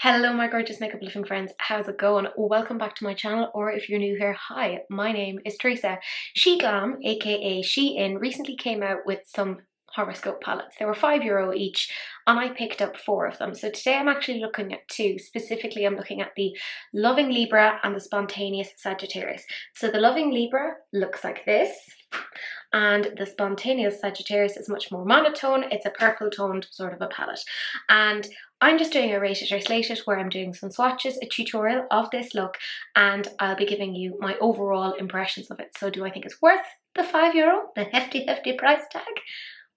Hello my gorgeous makeup living friends, how's it going? Welcome back to my channel, or if you're new here, hi, my name is Teresa. SHEGLAM, aka SHEIN, recently came out with some horoscope palettes. They were €5 each and I picked up 4 of them. So today I'm actually looking at 2. Specifically, I'm looking at the Loving Libra and the Spontaneous Sagittarius. So the Loving Libra looks like this, and the Spontaneous Sagittarius is much more monotone. It's a purple toned sort of a palette. And I'm just doing a rated or slated where I'm doing some swatches, a tutorial of this look, and I'll be giving you my overall impressions of it. So do I think it's worth the €5, the hefty price tag?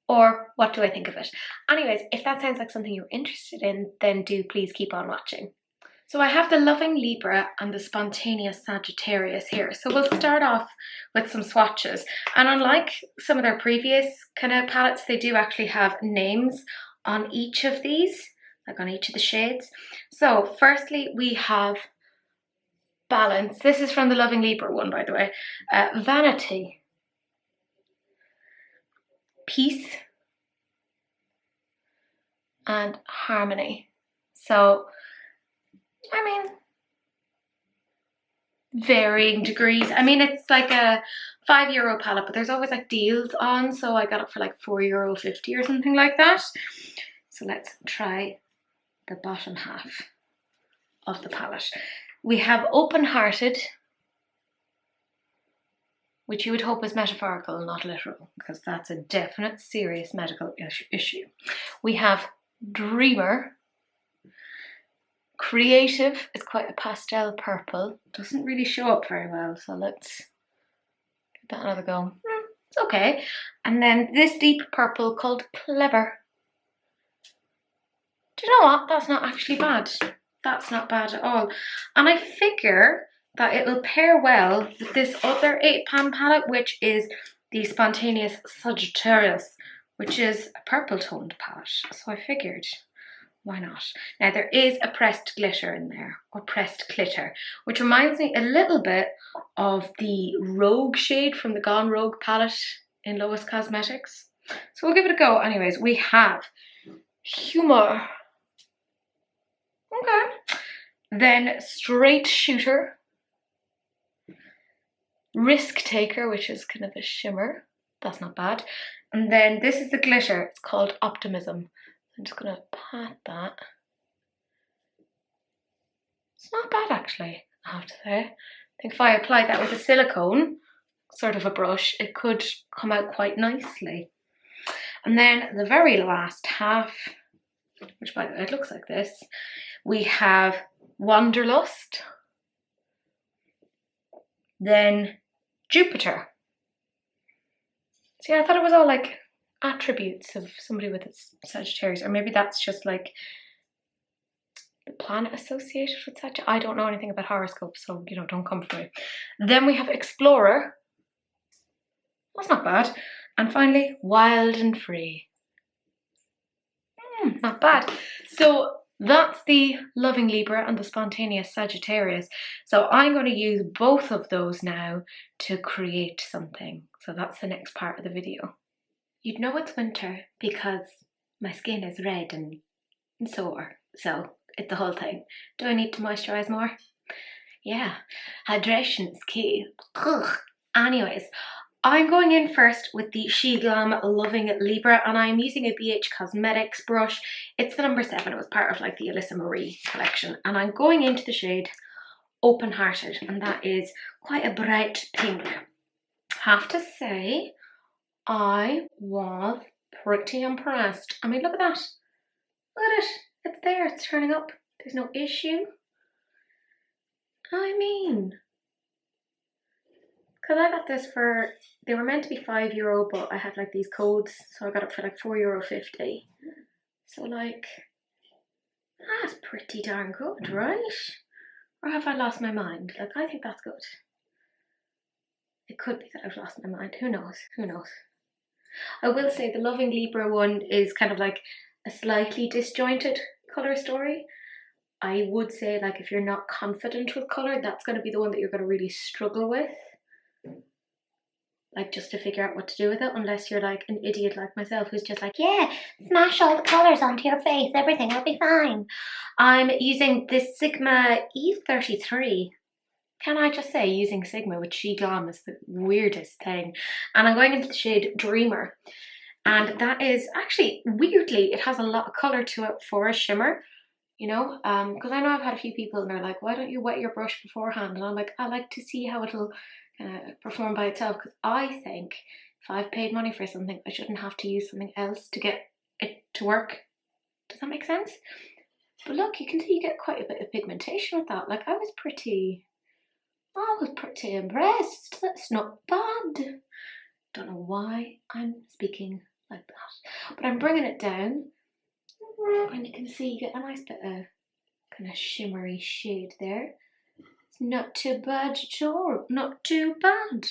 Or what do I think of it? Anyways, if that sounds like something you're interested in, then do please keep on watching. So I have the Loving Libra and the Spontaneous Sagittarius here. So we'll start off with some swatches. And unlike some of their previous kind of palettes, they do actually have names on each of these, like on each of the shades. So firstly, we have Balance. This is from the Loving Libra one, by the way. Vanity. Peace. And Harmony. So I mean, varying degrees. I mean, it's like a €5 palette, but there's always like deals on, so I got it for like €4.50 or something like that. So let's try the bottom half of the palette. We have Open-Hearted, which you would hope is metaphorical, not literal, because that's a definite serious medical issue. We have Dreamer. Creative is quite a pastel purple. Doesn't really show up very well, so let's give that another go. It's okay. And then this deep purple called Clever. Do you know what? That's not actually bad. That's not bad at all. And I figure that it'll pair well with this other 8-pan palette, which is the Spontaneous Sagittarius, which is a purple toned palette. So I figured, why not? Now there is a pressed glitter in there, or pressed glitter, which reminds me a little bit of the Rogue shade from the Gone Rogue palette in Lois Cosmetics. So we'll give it a go. Anyways, we have Humor. Okay. Then Straight Shooter. Risk Taker, which is kind of a shimmer. That's not bad. And then this is the glitter. It's called Optimism. I'm just going to pat that. It's not bad actually, I have to say. I think if I applied that with a silicone, sort of a brush, it could come out quite nicely. And then the very last half, which by the way, it looks like this, we have Wanderlust. Then Jupiter. See, I thought it was all like attributes of somebody with its Sagittarius, or maybe that's just like the planet associated with Sagittarius. I don't know anything about horoscopes, so you know, don't come for me. Then we have Explorer. That's not bad. And finally, Wild and Free. Not bad. So that's the Loving Libra and the Spontaneous Sagittarius. So I'm going to use both of those now to create something. So that's the next part of the video. You'd know it's winter because my skin is red and sore, so it's the whole thing. Do I need to moisturise more? Yeah, hydration is key. Ugh. Anyways, I'm going in first with the SHEGLAM Loving Libra, and I'm using a BH Cosmetics brush. It's the number 7. It was part of like the Alyssa Marie collection, and I'm going into the shade Open-Hearted, and that is quite a bright pink. Have to say, I was pretty impressed. I mean, look at that. Look at it. It's there. It's turning up. There's no issue. I mean, because I got this for, they were meant to be €5, but I had like these codes, so I got it for like €4.50. So like, that's pretty darn good, right? Or have I lost my mind? Like, I think that's good. It could be that I've lost my mind. Who knows? Who knows? I will say the Loving Libra one is kind of like a slightly disjointed colour story. I would say, like, if you're not confident with colour, that's going to be the one that you're going to really struggle with. like just to figure out what to do with it, unless you're like an idiot like myself who's just like, yeah, smash all the colours onto your face, everything will be fine. I'm using this Sigma E33. Can I just say, using Sigma with SHEGLAM is the weirdest thing. And I'm going into the shade Dreamer. And that is actually, weirdly, it has a lot of colour to it for a shimmer. You know, because I know I've had a few people and they're like, why don't you wet your brush beforehand? And I'm like, I like to see how it'll perform by itself, because I think if I've paid money for something, I shouldn't have to use something else to get it to work. Does that make sense? But look, you can see you get quite a bit of pigmentation with that. Like, I was pretty impressed. That's not bad. Don't know why I'm speaking like that, but I'm bringing it down. And you can see you get a nice bit of kind of shimmery shade there. It's not too bad at all, not too bad.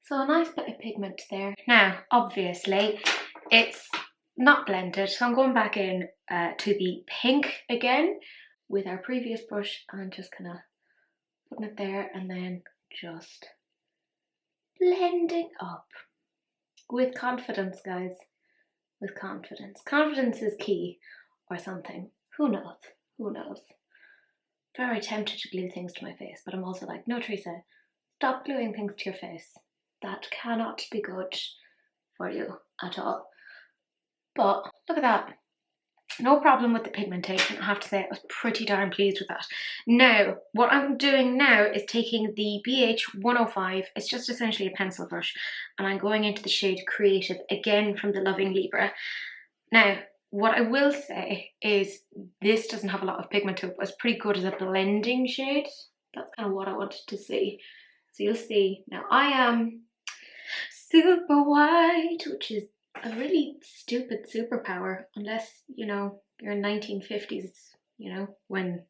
So a nice bit of pigment there. Now, obviously, it's not blended, so I'm going back in to the pink again with our previous brush and just kind of putting it there and then just blending up. With confidence, guys. With confidence. Confidence is key, or something. Who knows? Who knows? Very tempted to glue things to my face, but I'm also like, no, Teresa, stop gluing things to your face. That cannot be good for you at all. But look at that. No problem with the pigmentation, I have to say. I was pretty darn pleased with that. Now, what I'm doing now is taking the BH105, it's just essentially a pencil brush, and I'm going into the shade Creative, again from the Loving Libra. Now, what I will say is this doesn't have a lot of pigment to it, but it's pretty good as a blending shade. That's kind of what I wanted to see. So you'll see. Now, I am super white, which is a really stupid superpower, unless, you know, you're in 1950s, you know, when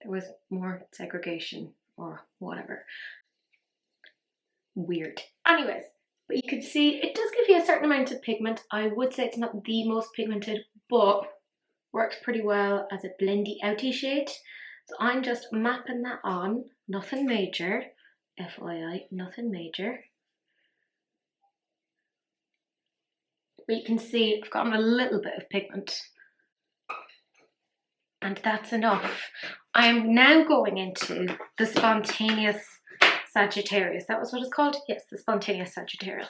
there was more segregation or whatever. Weird. Anyways, but you can see it does give you a certain amount of pigment. I would say it's not the most pigmented, but works pretty well as a blendy outy shade. So I'm just mapping that on, nothing major, FYI, nothing major. But you can see I've gotten a little bit of pigment, and that's enough. I am now going into the Spontaneous Sagittarius. That was what it's called? Yes, the Spontaneous Sagittarius.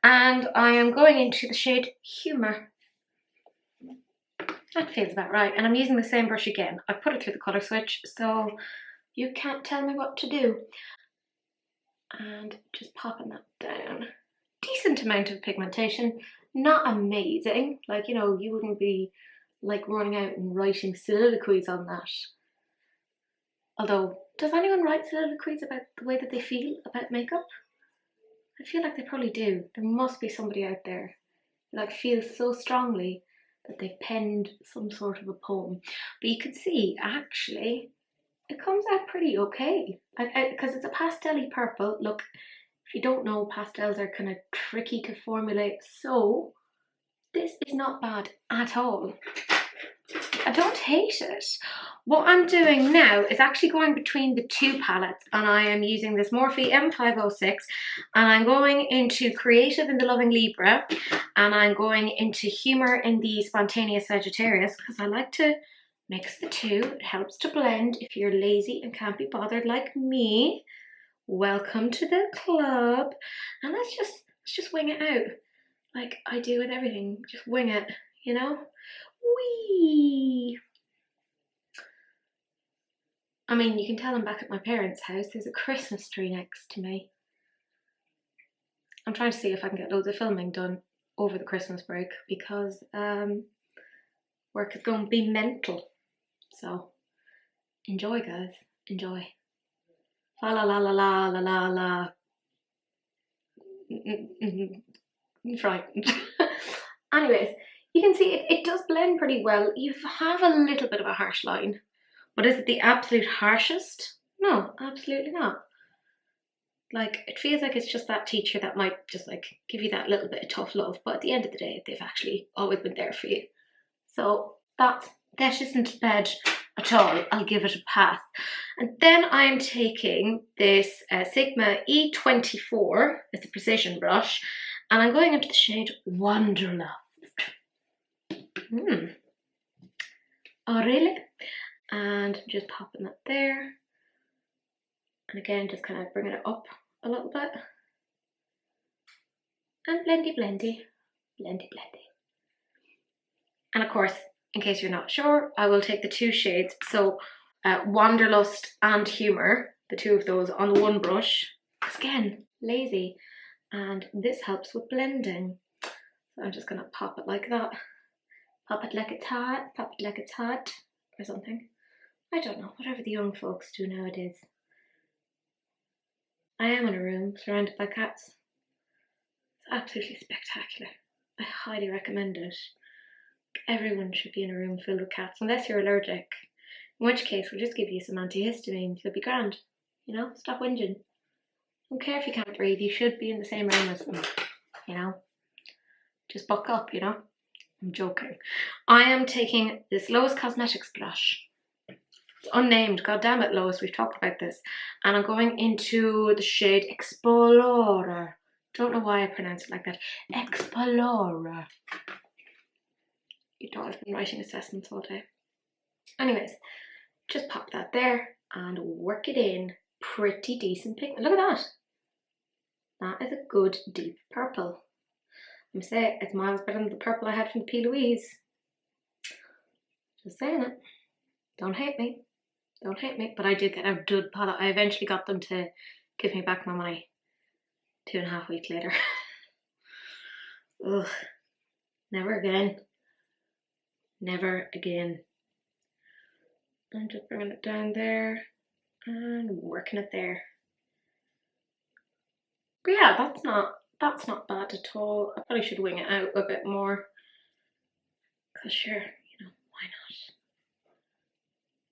And I am going into the shade Humour. That feels about right. And I'm using the same brush again. I've put it through the colour switch, so you can't tell me what to do. And just popping that down. Decent amount of pigmentation. Not amazing, like, you know, you wouldn't be like running out and writing soliloquies on that. Although, does anyone write soliloquies about the way that they feel about makeup? I feel like they probably do. There must be somebody out there who like feels so strongly that they've penned some sort of a poem. But you can see, actually, it comes out pretty okay. Because it's a pastel-y purple. Look, if you don't know, pastels are kind of tricky to formulate, so this is not bad at all. I don't hate it. What I'm doing now is actually going between the two palettes, and I am using this Morphe M506, and I'm going into Creative in the Loving Libra, and I'm going into Humour in the Spontaneous Sagittarius, because I like to mix the two. It helps to blend if you're lazy and can't be bothered like me. Welcome to the club. And let's just wing it out like I do with everything. Just wing it, you know? Whee! I mean, you can tell I'm back at my parents' house. There's a Christmas tree next to me. I'm trying to see if I can get loads of filming done over the Christmas break, because work is going to be mental. So enjoy, guys. Enjoy. La la la la la la la la. Frightened. Anyways, you can see it does blend pretty well. You have a little bit of a harsh line, but is it the absolute harshest? No, absolutely not. Like, it feels like it's just that teacher that might just like give you that little bit of tough love, but at the end of the day, they've actually always been there for you. So that isn't bad at all, I'll give it a pass. And then I'm taking this Sigma E24, it's a precision brush, and I'm going into the shade Wanderlust. Oh really? And just popping that there. And again, just kind of bringing it up a little bit. And blendy, blendy, blendy, blendy. And of course, in case you're not sure, I will take the two shades. So Wanderlust and Humour, the two of those on the one brush. Because again, lazy. And this helps with blending. So I'm just going to pop it like that. Pop it like a tot, pop it like a tot, or something. I don't know, whatever the young folks do nowadays. I am in a room surrounded by cats. It's absolutely spectacular. I highly recommend it. Everyone should be in a room filled with cats, unless you're allergic. In which case, we'll just give you some antihistamines. You'll be grand. You know, stop whinging. Don't care if you can't breathe. You should be in the same room as them. You know, just buck up. You know, I'm joking. I am taking this Lois Cosmetics blush. It's unnamed. God damn it, Lois. We've talked about this, and I'm going into the shade Explorer. Don't know why I pronounce it like that. Explorer. You know, I've been writing assessments all day. Anyways, just pop that there and work it in. Pretty decent pigment. Look at that. That is a good deep purple. I'm saying it's miles better than the purple I had from the P. Louise. Just saying it. Don't hate me. Don't hate me. But I did get a dud palette. I eventually got them to give me back my money 2.5 weeks later. Ugh. Never again. Never again. I'm just bringing it down there and working it there. But yeah, that's not bad at all. I probably should wing it out a bit more. Cause sure, you know, why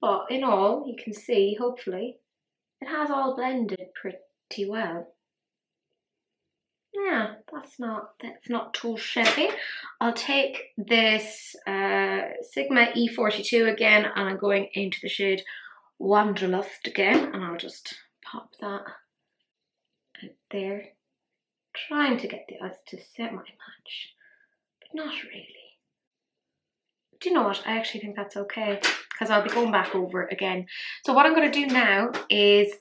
not? But in all, you can see, hopefully, it has all blended pretty well. Yeah, that's not too shabby. I'll take this Sigma E42 again, and I'm going into the shade Wanderlust again, and I'll just pop that out there, trying to get the eyes to semi-match, but not really. Do you know what? I actually think that's okay, because I'll be going back over it again. So what I'm going to do now is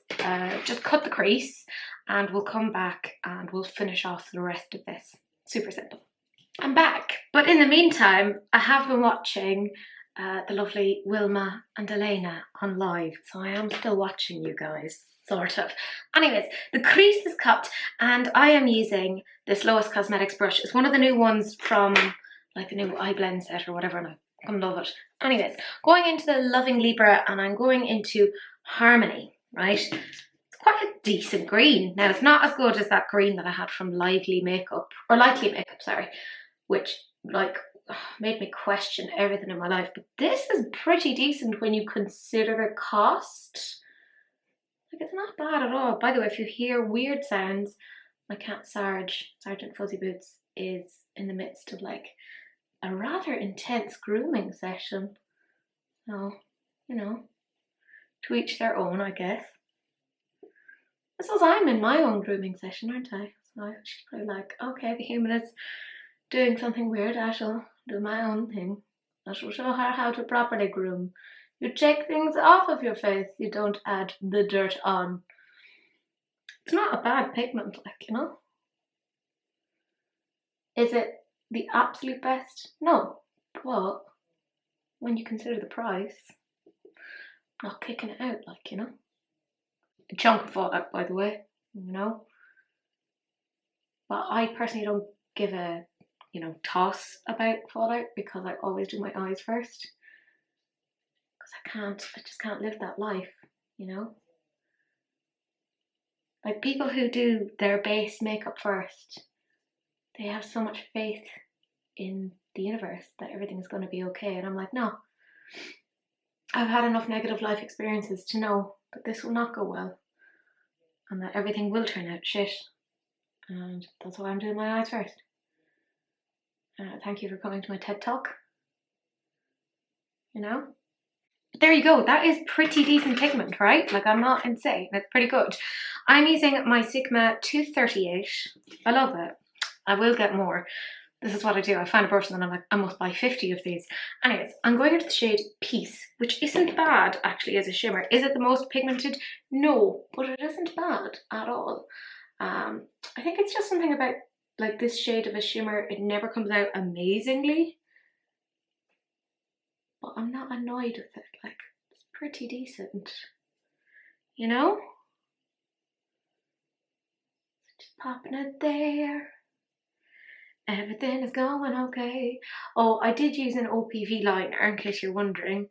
just cut the crease, and we'll come back and we'll finish off the rest of this. Super simple. I'm back, but in the meantime, I have been watching the lovely Wilma and Elena on live, so I am still watching you guys, sort of. Anyways, the crease is cut, and I am using this Lois Cosmetics brush. It's one of the new ones from like the new eye blend set or whatever, and I love it. Anyways, going into the Loving Libra, and I'm going into Harmony, right? Quite a decent green. Now, it's not as good as that green that I had from Lively Makeup, or Likely Makeup, sorry, which like made me question everything in my life. But this is pretty decent when you consider the cost. Like, it's not bad at all. By the way, if you hear weird sounds, my cat Sarge, Sergeant Fuzzy Boots, is in the midst of like a rather intense grooming session. So, you know, to each their own, I guess. I suppose I'm in my own grooming session, aren't I? So she's probably like, okay, the human is doing something weird, I shall do my own thing. I shall show her how to properly groom. You take things off of your face, you don't add the dirt on. It's not a bad pigment, like, you know. Is it the absolute best? No, but when you consider the price, not kicking it out, like, you know. A chunk of fallout, by the way, you know. But I personally don't give a, you know, toss about fallout, because I always do my eyes first. Because I just can't live that life, you know. Like, people who do their base makeup first, they have so much faith in the universe that everything is going to be okay. And I'm like, no. I've had enough negative life experiences to know that this will not go well. And that everything will turn out shit. And that's why I'm doing my eyes first. Thank you for coming to my TED Talk. You know? there you go. That is pretty decent pigment, right? Like, I'm not insane. That's pretty good. I'm using my Sigma 238. I love it. I will get more. This is what I do. I find a brush and then I'm like, I must buy 50 of these. Anyways, I'm going into the shade Peace, which isn't bad actually as a shimmer. Is it the most pigmented? No, but it isn't bad at all. I think it's just something about like this shade of a shimmer. It never comes out amazingly, but I'm not annoyed with it. Like, it's pretty decent, you know? Just popping it there. Everything is going okay. Oh, I did use an OPV liner in case you're wondering,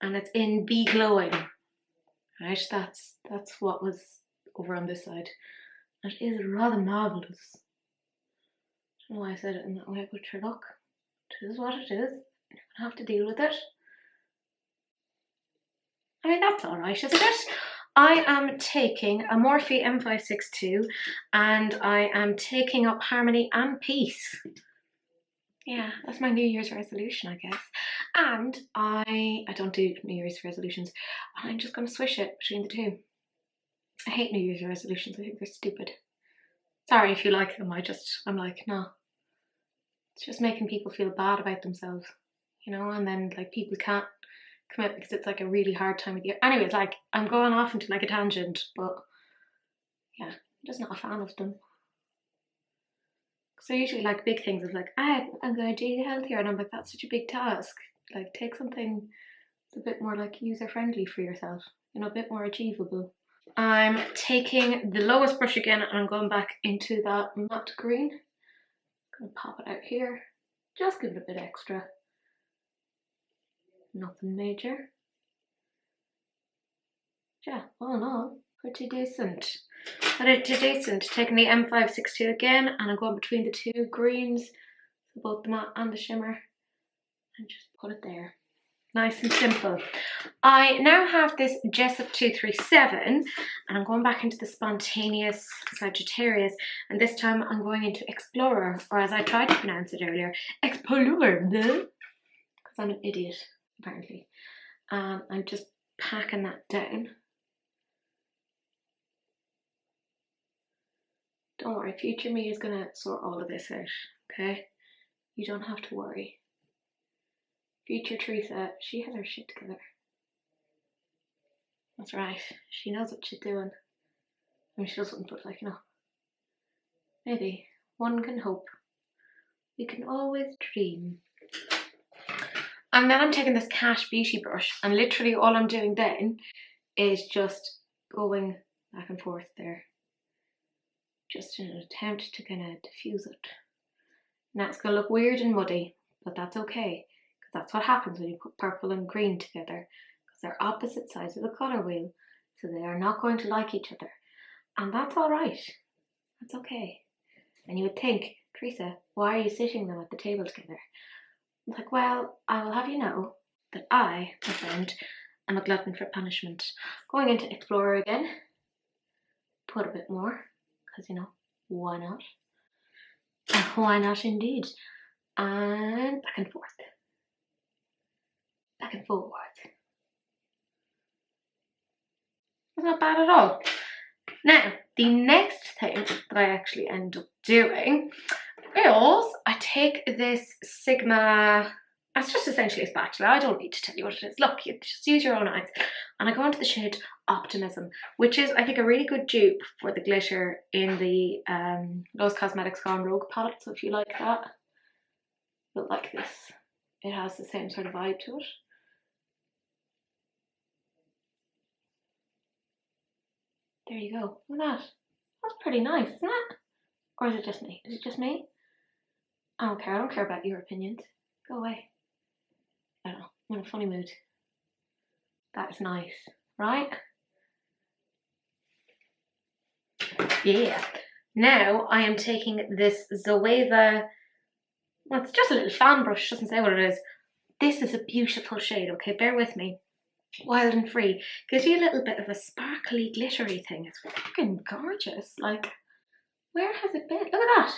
and it's in Be Glowing. Right, that's what was over on this side. It is rather marvellous. I don't know why I said it in that way, but sure, look, it is what it is. You're gonna have to deal with it. I mean, that's alright, isn't it? I am taking a Morphe M562 and I am taking up Harmony and Peace. Yeah, that's my New Year's resolution, I guess. And I don't do New Year's resolutions. I'm just going to swish it between the two. I hate New Year's resolutions. I think they're stupid. Sorry if you like them. I'm like, no. It's just making people feel bad about themselves, you know, and then like people can't commit because it's like a really hard time of the year. Anyways, like, I'm going off into like a tangent, but yeah, I'm just not a fan of them. So usually like big things of like, I'm going to eat healthier, and I'm like, that's such a big task. Like, take something that's a bit more like user friendly for yourself, you know, a bit more achievable. I'm taking the lowest brush again and I'm going back into that matte green. I'm gonna pop it out here, just give it a bit extra. Nothing major. Yeah, all in all, pretty decent. Pretty decent. Taking the M562 again, and I'm going between the two greens, so both the matte and the shimmer, and just put it there. Nice and simple. I now have this Jessup 237, and I'm going back into the Spontaneous Sagittarius, and this time I'm going into Explorer, or as I tried to pronounce it earlier, Explorer, because I'm an idiot, apparently. I'm just packing that down. Don't worry, future me is going to sort all of this out, okay? You don't have to worry. Future Teresa, she has her shit together. That's right, she knows what she's doing. I mean, she doesn't, but like, you know, maybe one can hope. We can always dream. And then I'm taking this Cash Beauty brush, and literally all I'm doing then is just going back and forth there. Just in an attempt to kind of diffuse it. Now it's going to look weird and muddy, but that's okay, because that's what happens when you put purple and green together, because they're opposite sides of the colour wheel, so they are not going to like each other. And that's alright. That's okay. And you would think, Teresa, why are you sitting them at the table together? I'm like, well, I will have you know that I, my friend, am a glutton for punishment. Going into Explorer again, put a bit more, because, you know, why not? Why not indeed? And back and forth. Back and forth. It's not bad at all. Now, the next thing that I actually end up doing is I take this Sigma, it's just essentially a spatula, I don't need to tell you what it is, look, you just use your own eyes, and I go into the shade Optimism, which is, I think, a really good dupe for the glitter in the Lowe's Cosmetics Gone Rogue palette, so if you like that, you'll like this. It has the same sort of vibe to it. There you go, look at that. That's pretty nice, isn't it? Or is it just me? Is it just me? I don't care about your opinions. Go away. I don't know, I'm in a funny mood. That is nice, right? Yeah. Now I am taking this Zoeva, well, it's just a little fan brush, doesn't say what it is. This is a beautiful shade, okay, bear with me. Wild and Free. Gives you a little bit of a sparkly, glittery thing. It's fucking gorgeous. Like, where has it been? Look at that.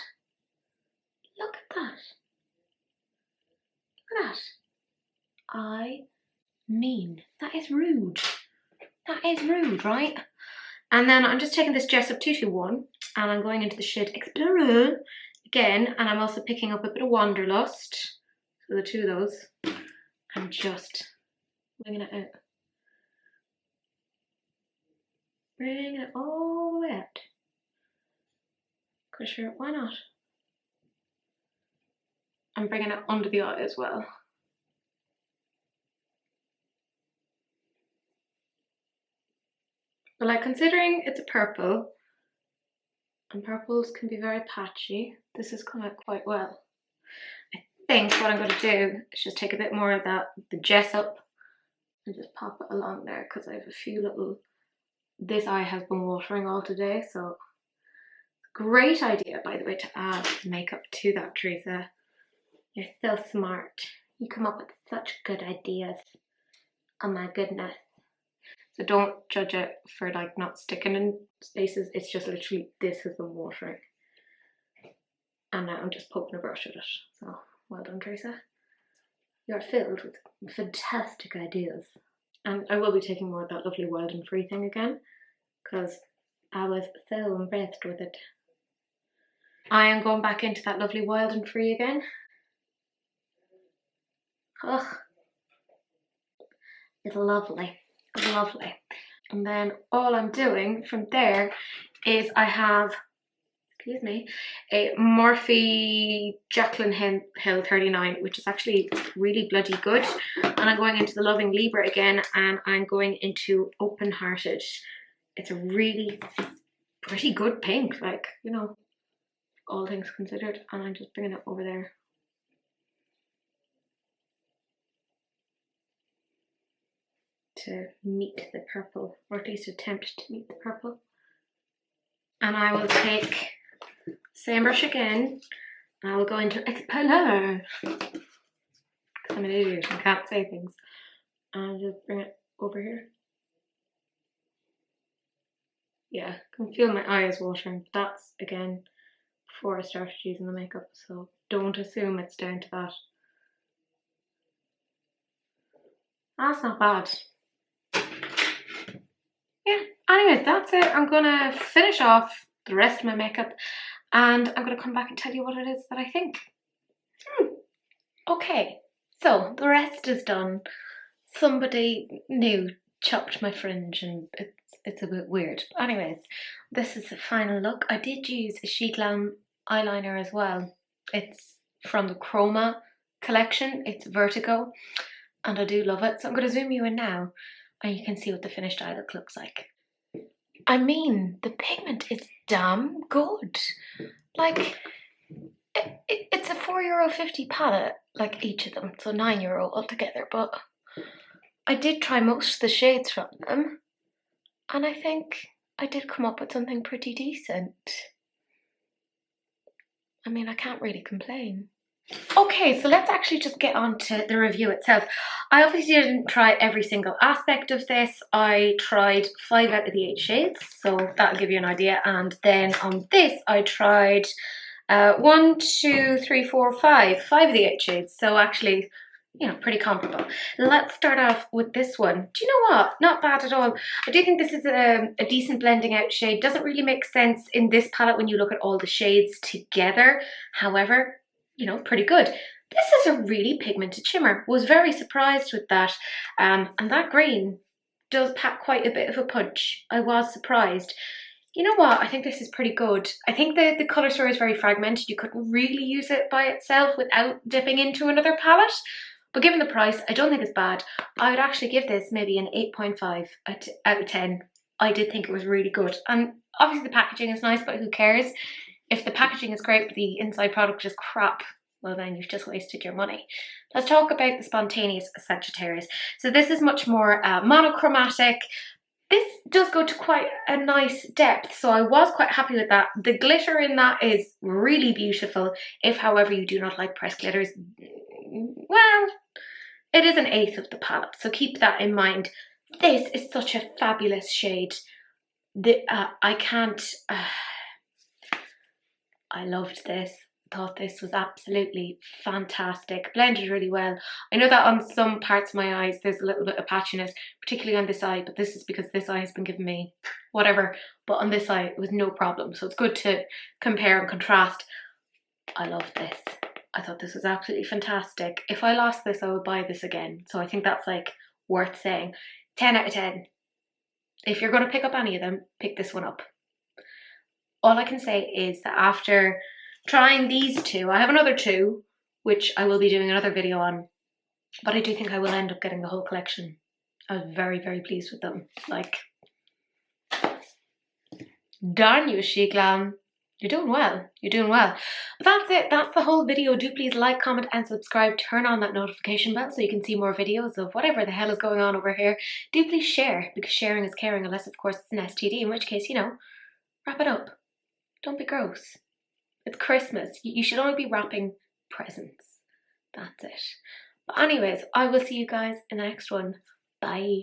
Look at that. Look at that. I mean. That is rude. That is rude, right? And then I'm just taking this Jessup 221 and I'm going into the shade Explorer again, and I'm also picking up a bit of Wanderlust. So the two of those. I'm just bringing it out. Bringing it all the way out. Cause sure, why not? I'm bringing it under the eye as well. But like, considering it's a purple, and purples can be very patchy, this has come out quite well. I think what I'm going to do is just take a bit more of the Jessup and just pop it along there, because I have a few little... This eye has been watering all today, so great idea, by the way, to add makeup to that, Teresa. You're so smart. You come up with such good ideas. Oh my goodness. So don't judge it for like not sticking in spaces. It's just literally this has been watering. And now I'm just poking a brush at it. So well done, Teresa. You're filled with fantastic ideas. And I will be taking more of that lovely Wild and Free thing again, because I was so impressed with it. I am going back into that lovely Wild and Free again. Ugh. It's lovely. It's lovely. And then all I'm doing from there is I have, excuse me, a Morphe Jaclyn Hill 39, which is actually really bloody good. And I'm going into the Loving Libra again, and I'm going into Open Hearted. It's a really pretty good pink, like, you know, all things considered. And I'm just bringing it over there. To meet the purple, or at least attempt to meet the purple. And I will take same brush again, and I will go into Explorer. I'm an idiot and can't say things. And I'll just bring it over here. Yeah, I can feel my eyes watering. That's again before I started using the makeup, so don't assume it's down to that. That's not bad. Yeah, anyways, that's it. I'm gonna finish off the rest of my makeup, and I'm gonna come back and tell you what it is that I think. Okay, so the rest is done. Somebody new chopped my fringe and it's a bit weird. Anyways, this is the final look. I did use a SHEGLAM eyeliner as well. It's from the Chroma collection. It's Vertigo, and I do love it. So I'm going to zoom you in now, and you can see what the finished eye look looks like. I mean, the pigment is damn good. Like, it's a €4.50 palette, like each of them, so €9 altogether. But I did try most of the shades from them, and I think I did come up with something pretty decent. I mean, I can't really complain. Okay, so let's actually just get on to the review itself. I obviously didn't try every single aspect of this. I tried 5 out of the 8 shades, so that'll give you an idea. And then on this, I tried 1, 2, 3, 4, 5 of the 8 shades. So actually, you know, pretty comparable. Let's start off with this one. Do you know what? Not bad at all. I do think this is a decent blending out shade. Doesn't really make sense in this palette when you look at all the shades together. However, you know, pretty good. This is a really pigmented shimmer. Was very surprised with that. And that green does pack quite a bit of a punch. I was surprised. You know what? I think this is pretty good. I think the colour story is very fragmented. You couldn't really use it by itself without dipping into another palette. But given the price, I don't think it's bad. I would actually give this maybe an 8.5 out of 10. I did think it was really good. And obviously the packaging is nice, but who cares? If the packaging is great but the inside product is crap, well then you've just wasted your money. Let's talk about the Spontaneous Sagittarius. So this is much more monochromatic. This does go to quite a nice depth, so I was quite happy with that. The glitter in that is really beautiful. If, however, you do not like pressed glitters, well, it is an 1/8 of the palette, so keep that in mind. This is such a fabulous shade. I loved this. thought this was absolutely fantastic. Blended really well. I know that on some parts of my eyes there's a little bit of patchiness, particularly on this eye, but this is because this eye has been giving me whatever. But on this eye it was no problem. So it's good to compare and contrast. I love this. I thought this was absolutely fantastic. If I lost this, I would buy this again. So I think that's like worth saying. 10 out of 10. If you're going to pick up any of them, pick this one up. All I can say is that after trying these two, I have another two, which I will be doing another video on, but I do think I will end up getting the whole collection. I was very, very pleased with them. Like, darn you, SHEGLAM. You're doing well. You're doing well. But that's it. That's the whole video. Do please like, comment and subscribe. Turn on that notification bell so you can see more videos of whatever the hell is going on over here. Do please share, because sharing is caring, unless of course it's an STD, in which case, you know, wrap it up. Don't be gross. It's Christmas. You should only be wrapping presents. That's it. But anyways, I will see you guys in the next one. Bye.